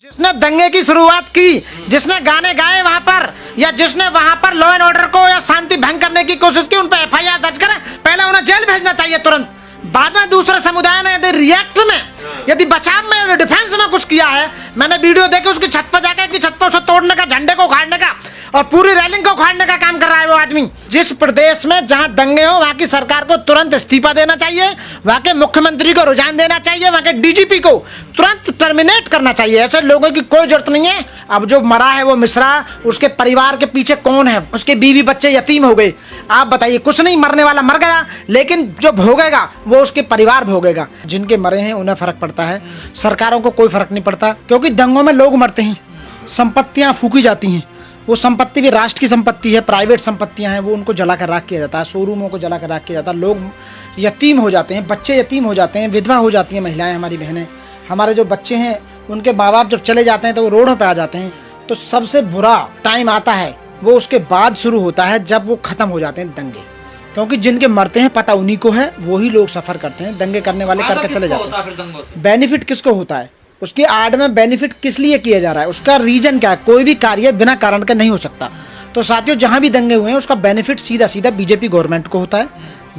जिसने दंगे की शुरुआत की, जिसने गाने गाए वहां पर, या जिसने वहां पर लॉ एंड ऑर्डर को या शांति भंग करने की कोशिश की, उन पर एफआईआर दर्ज करें। पहले उन्हें जेल भेजना चाहिए तुरंत। बाद में दूसरे समुदाय ने यदि रिएक्ट में, यदि बचाव में, डिफेंस में कुछ किया है, मैंने वीडियो देखी उसकी छत पर जाकर की छत पर उसे तोड़ने का, झंडे को उखाड़ने का और पूरी रैलिंग को उखाड़ने का काम कर रहा है वो आदमी। जिस प्रदेश में जहां दंगे हो वहां की सरकार को तुरंत इस्तीफा देना चाहिए, वहां के मुख्यमंत्री को रुझान देना चाहिए, वहां के डीजीपी को तुरंत टर्मिनेट करना चाहिए। ऐसे लोगों की कोई जरूरत नहीं है। अब जो मरा है वो मिश्रा, उसके परिवार के पीछे कौन है? उसके बीवी बच्चे यतीम हो गए। आप बताइए, कुछ नहीं, मरने वाला मर गया, लेकिन जो भोगेगा वो उसके परिवार भोगेगा। जिनके मरे हैं उन्हें फर्क पड़ता है, सरकारों को कोई फर्क नहीं पड़ता, क्योंकि दंगों में लोग मरते हैं, संपत्तियां फूकी जाती हैं। वो संपत्ति भी राष्ट्र की संपत्ति है, प्राइवेट संपत्तियां हैं, वो उनको जलाकर राख किया जाता है, शोरूमों को जलाकर राख किया जाता है। लोग यतीम हो जाते हैं, बच्चे यतीम हो जाते हैं, विधवा हो जाती हैं महिलाएं, हमारी बहनें। हमारे जो बच्चे हैं उनके माँ बाप जब चले जाते हैं तो वो रोडों पे आ जाते हैं। तो सबसे बुरा टाइम आता है वो उसके बाद शुरू होता है, जब वो खत्म हो जाते हैं दंगे। क्योंकि जिनके मरते हैं पता उन्हीं को है, वही लोग सफर करते हैं। दंगे करने वाले करके चले जाते हैं। बेनिफिट किसको होता है? उसकी आड़ में बेनिफिट किस लिए किया जा रहा है? उसका रीजन क्या है? कोई भी कार्य बिना कारण का नहीं हो सकता। तो साथियों, जहां भी दंगे हुए हैं उसका बेनिफिट सीधा सीधा बीजेपी गवर्नमेंट को होता है,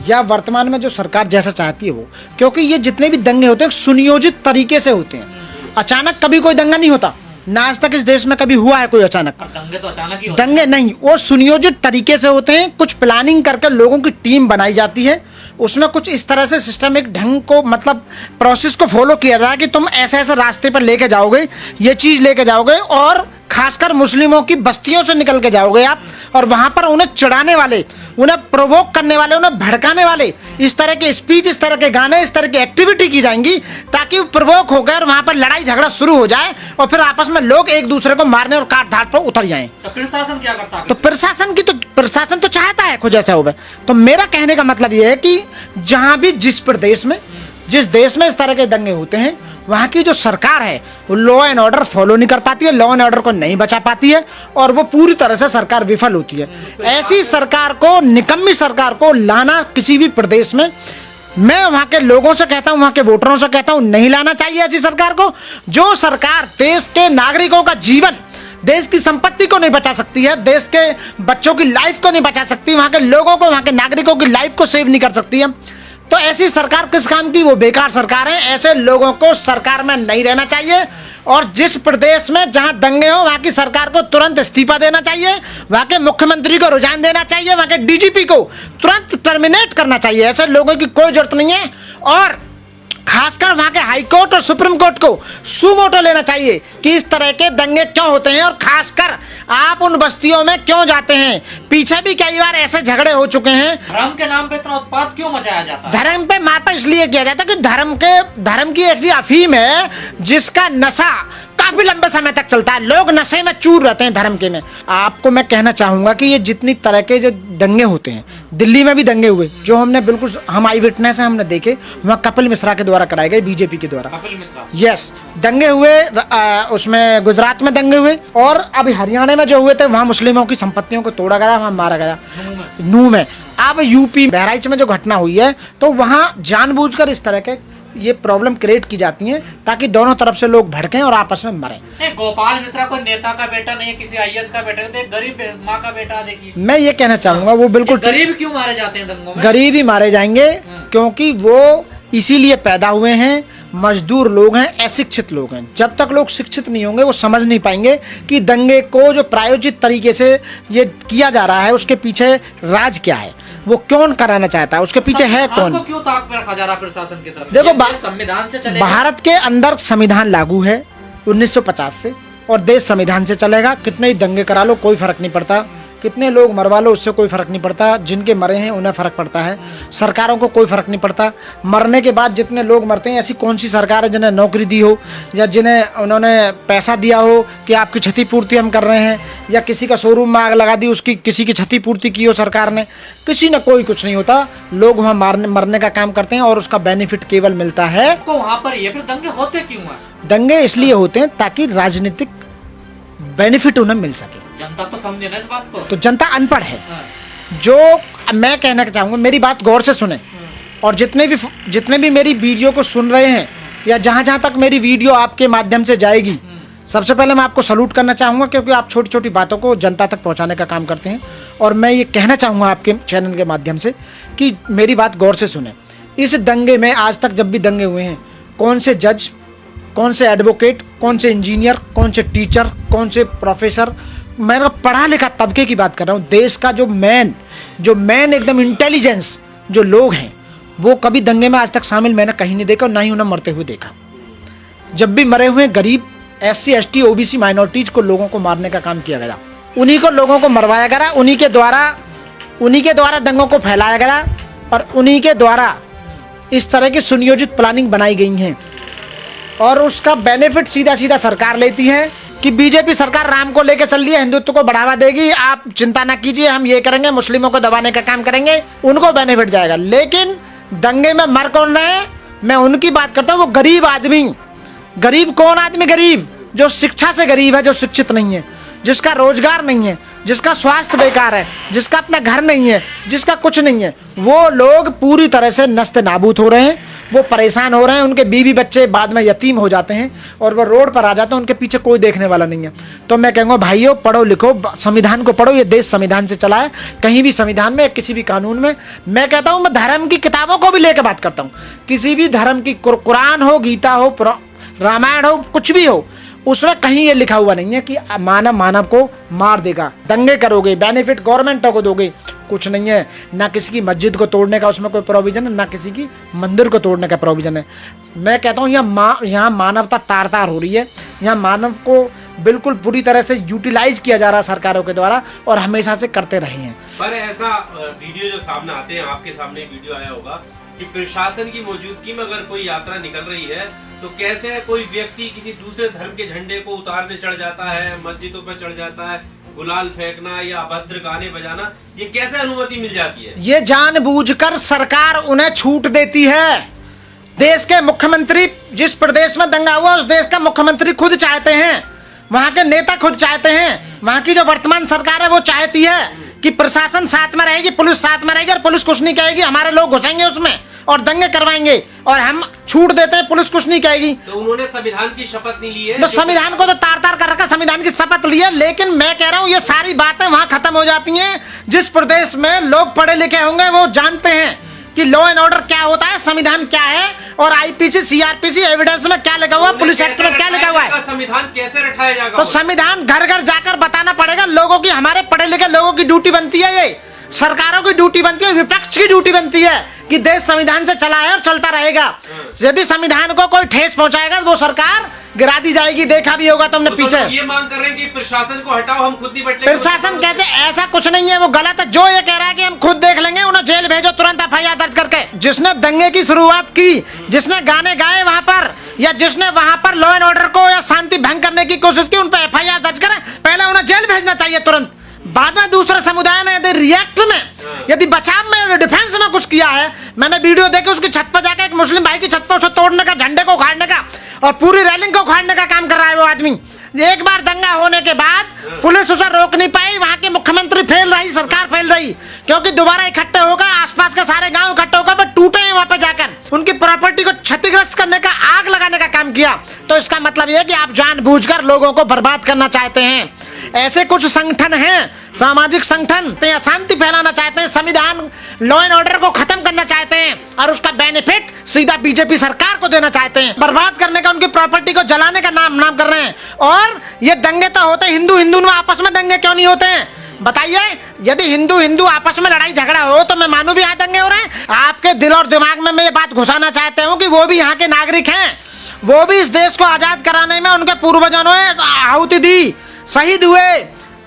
या वर्तमान में जो सरकार जैसा चाहती है वो। क्योंकि ये जितने भी दंगे होते हैं सुनियोजित तरीके से होते हैं। अचानक कभी कोई दंगा नहीं होता, ना आज तक इस देश में कभी हुआ है कोई अचानक। दंगे तो अचानक ही होते हैं। दंगे नहीं, वो सुनियोजित तरीके से होते हैं। कुछ प्लानिंग करके लोगों की टीम बनाई जाती है, उसमें कुछ इस तरह से सिस्टमिक ढंग को, मतलब प्रोसेस को फॉलो किया जाए कि तुम ऐसे ऐसे रास्ते पर लेके जाओगे, ये चीज लेके जाओगे, और खासकर मुस्लिमों की बस्तियों से निकल के जाओगे आप, और वहां पर उन्हें चिढ़ाने वाले, उन्हें प्रोवोक करने वाले, उन्हें भड़काने वाले इस तरह के स्पीच, इस तरह के गाने, इस तरह की एक्टिविटी की जाएंगी, ताकि वो प्रोवोक होकर वहां पर लड़ाई झगड़ा शुरू हो जाए और फिर आपस में लोग एक दूसरे को मारने और काट धाट पर उतर जाएं। तो प्रशासन क्या करता है? तो प्रशासन तो चाहता है खुद ऐसा हो। तो मेरा कहने का मतलब यह है कि जहां भी जिस देश में इस तरह के दंगे होते हैं, वहां की जो सरकार है वो लॉ एंड ऑर्डर फॉलो नहीं कर पाती है, लॉ एंड ऑर्डर को नहीं बचा पाती है, और वो पूरी तरह से सरकार विफल होती है। ऐसी सरकार को, निकम्मी सरकार को लाना किसी भी प्रदेश में, मैं वहां के लोगों से कहता हूं, वहां के वोटरों से कहता हूं, नहीं लाना चाहिए ऐसी सरकार को। जो सरकार देश के नागरिकों का जीवन, देश की संपत्ति को नहीं बचा सकती है, देश के बच्चों की लाइफ को नहीं बचा सकती, वहां के लोगों को, वहां के नागरिकों की लाइफ को सेव नहीं कर सकती है, तो ऐसी सरकार किस काम की? वो बेकार सरकार है। ऐसे लोगों को सरकार में नहीं रहना चाहिए। और जिस प्रदेश में जहां दंगे हो वहां की सरकार को तुरंत इस्तीफा देना चाहिए, वहां के मुख्यमंत्री को रुझान देना चाहिए, वहां के डीजीपी को तुरंत टर्मिनेट करना चाहिए। ऐसे लोगों की कोई जरूरत नहीं है। और खासकर वहां के हाई कोर्ट और सुप्रीम कोर्ट को सुमोटो लेना चाहिए कि इस तरह के दंगे क्यों होते हैं, और खासकर आप उन बस्तियों में क्यों जाते हैं। पीछे भी कई बार ऐसे झगड़े हो चुके हैं। धर्म के नाम पे इतना उत्पात क्यों मचाया जाता है? धर्म पे मार पर इसलिए किया जाता है कि धर्म की ऐसी अफीम है जिसका नशा काफी लंबे समय तक चलता है। लोग नशे में चूर रहते हैं धर्म के में। आपको मैं कहना चाहूंगा कि ये जितनी तरह के जो दंगे होते हैं, दिल्ली में भी दंगे हुए, जो हमने बिल्कुल, हम आई विटनेस है, हमने देखे, वहाँ कपिल मिश्रा के द्वारा कराए गए, बीजेपी के द्वारा। कपिल मिश्रा, यस, दंगे हुए, उसमें गुजरात में दंगे हुए, और अभी हरियाणा में जो हुए थे वहाँ मुस्लिमों की संपत्तियों को तोड़ा गया, वहाँ मारा गया नूह में। अब यूपी बहराइच में जो घटना हुई है, तो वहाँ जानबूझकर इस तरह के ये प्रॉब्लम क्रिएट की जाती है ताकि दोनों तरफ से लोग भड़कें और आपस में मरें। गोपाल मिश्रा कोई नेता का बेटा नहीं है, किसी आईएएस का बेटा नहीं, गरीब माँ का बेटा। देखिए, मैं ये कहना चाहूंगा, वो बिल्कुल गरीब क्यों मारे जाते हैं दंगों में? गरीब ही मारे जाएंगे, क्योंकि वो इसीलिए पैदा हुए हैं, मजदूर लोग हैं, अशिक्षित लोग हैं। जब तक लोग शिक्षित नहीं होंगे वो समझ नहीं पाएंगे कि दंगे को जो प्रायोजित तरीके से ये किया जा रहा है उसके पीछे राज क्या है, वो कौन कराना चाहता है, उसके पीछे है कौन। क्यों ताक पे रखा जा रहा है प्रशासन की तरफ? देखो, संविधान से चलेगा। भारत के अंदर संविधान लागू है 1950 से, और देश संविधान से चलेगा। कितने ही दंगे करा लो कोई फर्क नहीं पड़ता, कितने लोग मरवा लो उससे कोई फर्क नहीं पड़ता। जिनके मरे हैं उन्हें फर्क पड़ता है, सरकारों को कोई फर्क नहीं पड़ता। मरने के बाद जितने लोग मरते हैं, ऐसी कौन सी सरकार है जिन्हें नौकरी दी हो, या जिन्हें उन्होंने पैसा दिया हो कि आपकी क्षतिपूर्ति हम कर रहे हैं, या किसी का शोरूम में आग लगा दी, उसकी किसी की क्षतिपूर्ति की हो सरकार ने? किसी ने कोई कुछ नहीं होता। लोग वहाँ मरने का काम करते हैं और उसका बेनिफिट केवल मिलता है। तो वहाँ पर ये फिर दंगे होते क्यों हैं? दंगे इसलिए होते हैं ताकि राजनीतिक बेनिफिट उन्हें मिल सके। जनता तो समझे ना इस बात को। तो जनता अनपढ़ है। जो मैं कहना चाहूंगा, मेरी बात गौर से सुने, और जितने भी मेरी वीडियो को सुन रहे हैं, या जहां जहां तक मेरी वीडियो आपके माध्यम से जाएगी, सबसे पहले मैं आपको सलूट करना चाहूँगा, क्योंकि आप छोटी छोटी बातों को जनता तक पहुँचाने का काम करते हैं। और मैं ये कहना चाहूँगा आपके चैनल के माध्यम से कि मेरी बात गौर से सुने। इस दंगे में आज तक जब भी दंगे हुए हैं, कौन से जज, कौन से एडवोकेट, कौन से इंजीनियर, कौन से टीचर, कौन से प्रोफेसर, मैं पढ़ा लिखा तबके की बात कर रहा हूँ, देश का जो मेन एकदम इंटेलिजेंस जो लोग हैं, वो कभी दंगे में आज तक शामिल मैंने कहीं नहीं देखा और ना ही उन्हें मरते हुए देखा। जब भी मरे हुए गरीब SC ST OBC माइनॉरिटीज को लोगों को मारने का काम किया गया, उन्हीं को लोगों को मरवाया गया, उन्हीं के द्वारा दंगों को फैलाया गया और उन्हीं के द्वारा इस तरह की सुनियोजित प्लानिंग बनाई गई हैं। और उसका बेनिफिट सीधा सीधा सरकार लेती है कि बीजेपी सरकार राम को लेकर चल रही है, हिंदुत्व को बढ़ावा देगी, आप चिंता ना कीजिए, हम ये करेंगे, मुस्लिमों को दबाने का काम करेंगे, उनको बेनिफिट जाएगा। लेकिन दंगे में मर कौन रहे हैं, मैं उनकी बात करता हूँ, वो गरीब आदमी। गरीब कौन आदमी? गरीब जो शिक्षा से गरीब है, जो शिक्षित नहीं है, जिसका रोजगार नहीं है, जिसका स्वास्थ्य बेकार है, जिसका अपना घर नहीं है, जिसका कुछ नहीं है, वो लोग पूरी तरह से नस्ते नाबूद हो रहे हैं, वो परेशान हो रहे हैं, उनके बीवी बच्चे बाद में यतीम हो जाते हैं और वो रोड पर आ जाते हैं, उनके पीछे कोई देखने वाला नहीं है। तो मैं कहूँगा भाइयों, पढ़ो लिखो, संविधान को पढ़ो, ये देश संविधान से चला है। कहीं भी संविधान में, किसी भी कानून में, मैं कहता हूँ, मैं धर्म की किताबों को भी लेकर बात करता हूँ, किसी भी धर्म की, कुरान हो, गीता हो, रामायण हो, कुछ भी हो, उसमें कहीं ये लिखा हुआ नहीं है कि मानव को मार देगा, दंगे करोगे, बेनिफिट गवर्नमेंट को दोगे, कुछ नहीं है। ना किसी की मस्जिद को तोड़ने का उसमें कोई प्रोविजन है, ना किसी की मंदिर को तोड़ने का प्रोविजन है। मैं कहता हूँ यहाँ मानवता तार तार हो रही है, यहाँ मानव को बिल्कुल पूरी तरह से यूटिलाइज किया जा रहा है सरकारों के द्वारा और हमेशा से करते रहे हैं। पर ऐसा वीडियो जो सामने आते हैं, आपके सामने वीडियो आया होगा कि प्रशासन की मौजूदगी में अगर कोई यात्रा निकल रही है तो कैसे कोई व्यक्ति किसी दूसरे धर्म के झंडे को उतारने चढ़ जाता है, मस्जिदों पर चढ़ जाता है, गुलाल फेंकना या अभद्र गाने बजाना, ये कैसे अनुमति मिल जाती है? ये जानबूझकर सरकार उन्हें छूट देती है। देश के मुख्यमंत्री, जिस प्रदेश में दंगा हुआ उस देश का मुख्यमंत्री खुद चाहते हैं, वहां के नेता खुद चाहते हैं, वहां की जो वर्तमान सरकार है वो चाहती है कि प्रशासन साथ में रहेगी, पुलिस साथ में रहेगी और पुलिस कुछ नहीं कहेगी, हमारे लोग घुसेंगे उसमें और दंगे करवाएंगे और हम छूट देते हैं, पुलिस कुछ नहीं कहेगी। तो उन्होंने संविधान की शपथ नहीं ली है, तो संविधान को तो तार तार कर रखा, संविधान की शपथ ली है। लेकिन मैं कह रहा हूँ ये सारी बातें वहां खत्म हो जाती हैं जिस प्रदेश में लोग पढ़े लिखे होंगे, वो जानते हैं कि लॉ एंड ऑर्डर क्या होता है, संविधान क्या है और IPC CRPC एविडेंस में क्या लिखा हुआ, पुलिस एक्ट में क्या लिखा हुआ है। संविधान कैसे रटाया जाएगा? तो संविधान घर घर जाकर बताना पड़ेगा लोगों की, हमारे पढ़े लिखे लोगों की ड्यूटी बनती है, ये सरकारों की ड्यूटी बनती है, विपक्ष की ड्यूटी बनती है कि देश संविधान से चला है और चलता रहेगा। यदि संविधान को कोई ठेस पहुंचाएगा तो वो सरकार गिरा दी जाएगी। देखा भी होगा तुमने पीछे। ये मांग कर रहे हैं कि प्रशासन को हटाओ, हम खुद नहीं बटलेंगे। प्रशासन कैसे? ऐसा कुछ नहीं है, वो गलत है। जो ये कह रहा है कि हम खुद देख लेंगे, उन्हें जेल भेजो तुरंत, FIR दर्ज करके। जिसने दंगे की शुरुआत की, जिसने गाने गाए वहां पर, या जिसने वहां पर लॉ एंड ऑर्डर को या शांति भंग करने की कोशिश की, उन पर FIR दर्ज करें। पहले उन्हें जेल भेजना चाहिए तुरंत। बाद में दूसरे समुदाय ने यदि रिएक्ट में, यदि बचाव में, डिफेंस में कुछ किया है, मैंने वीडियो देखी, उसकी छत पर जाकर एक मुस्लिम भाई की छत पर उसे तोड़ने का, झंडे को उखाड़ने का और पूरी रेलिंग को उखाड़ने का काम कर रहा है वो आदमी। एक बार दंगा होने के बाद पुलिस उसे रोक नहीं पाई, वहां के मुख्यमंत्री फेल रही, सरकार फेल रही, क्योंकि दोबारा इकट्ठे होकर आसपास के सारे गांव इकट्ठे होकर टूटे हैं वहां पर जाकर, उनकी प्रॉपर्टी को क्षतिग्रस्त करने का, आग लगाने का काम किया। तो इसका मतलब यह कि आप जानबूझकर लोगों को बर्बाद करना चाहते हैं। ऐसे कुछ संगठन हैं, सामाजिक संगठन, तो अशांति फैलाना चाहते हैं, संविधान, लॉ एंड ऑर्डर को खत्म करना चाहते हैं और उसका बेनिफिट सीधा बीजेपी सरकार को देना चाहते हैं, बर्बाद करने का, उनकी प्रॉपर्टी को जलाने का नाम कर रहे हैं। और ये दंगे तो होते हिंदू में, आपस में दंगे क्यों नहीं होते हैं? बताइए। यदि हिंदू आपस में लड़ाई झगड़ा हो तो मैं मानू भी यहाँ दंगे हो रहे हैं। आपके दिल और दिमाग में मैं ये बात घुसाना चाहता हूँ कि वो भी यहाँ के नागरिक हैं, वो भी इस देश को आजाद कराने में उनके पूर्वजों ने आहुति दी, शहीद हुए,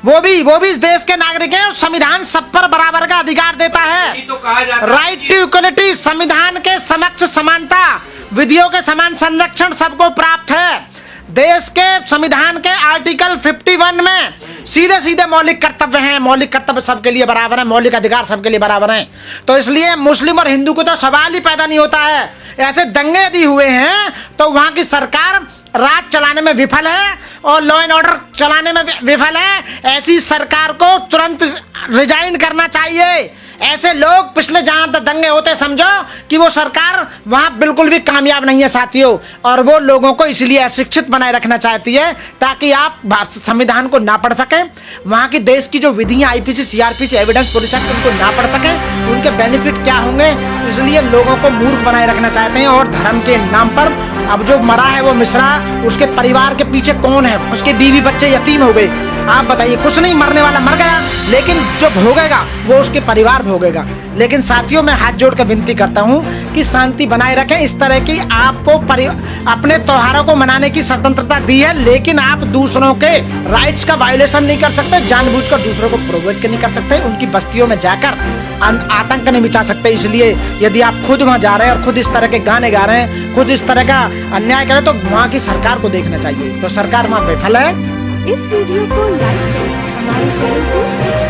वो भी इस देश के नागरिक हैं। संविधान सब पर बराबर का अधिकार देता है, तो कहा जाता है राइट टू इक्वलिटी, संविधान के समक्ष समानता, विधियों के समान संरक्षण सबको प्राप्त है। देश के संविधान के आर्टिकल 51 में सीधे सीधे मौलिक कर्तव्य हैं, मौलिक कर्तव्य सबके लिए बराबर है, मौलिक अधिकार सबके लिए बराबर हैं। तो इसलिए मुस्लिम और हिंदू को तो सवाल ही पैदा नहीं होता है। ऐसे दंगे यदि हुए हैं तो वहां की सरकार राज चलाने में विफल है और लॉ एंड ऑर्डर चलाने में विफल है। ऐसी सरकार को तुरंत रिजाइन करना चाहिए। ऐसे लोग पिछले जहां तक दंगे होते समझो कि वो सरकार वहां बिल्कुल भी कामयाब नहीं है साथियों, और वो लोगों को इसलिए अशिक्षित बनाए रखना चाहती है ताकि आप संविधान को ना पढ़ सकें, वहां की देश की जो विधियां IPC, CrPC, evidence police act उनको ना पढ़ सकें, उनके बेनिफिट क्या होंगे, इसलिए लोगों को मूर्ख बनाए रखना चाहते हैं। और धर्म के नाम पर अब जो मरा है वो मिश्रा, उसके परिवार के पीछे कौन है, उसके बीवी बच्चे यतीम हो गए, आप बताइए। कुछ नहीं, मरने वाला मर गया, लेकिन जो भोगेगा वो उसके परिवार भोगेगा। लेकिन साथियों मैं हाथ जोड़ कर विनती करता हूं कि शांति बनाए रखें। इस तरह की आपको अपने त्योहारों को मनाने की स्वतंत्रता दी है, लेकिन आप दूसरों के राइट्स का वायोलेशन नहीं कर सकते, जानबूझकर दूसरों को प्रोवोक नहीं कर सकते, उनकी बस्तियों में जाकर आतंक नहीं मचा सकते। इसलिए यदि आप खुद वहां जा रहे हैं और खुद इस तरह के गाने गा रहे हैं, खुद इस तरह का अन्याय करें, तो वहां की सरकार को देखना चाहिए। तो सरकार वहां विफल है। इस वीडियो को लाइक करें, हमारे चैनल को सब्सक्राइब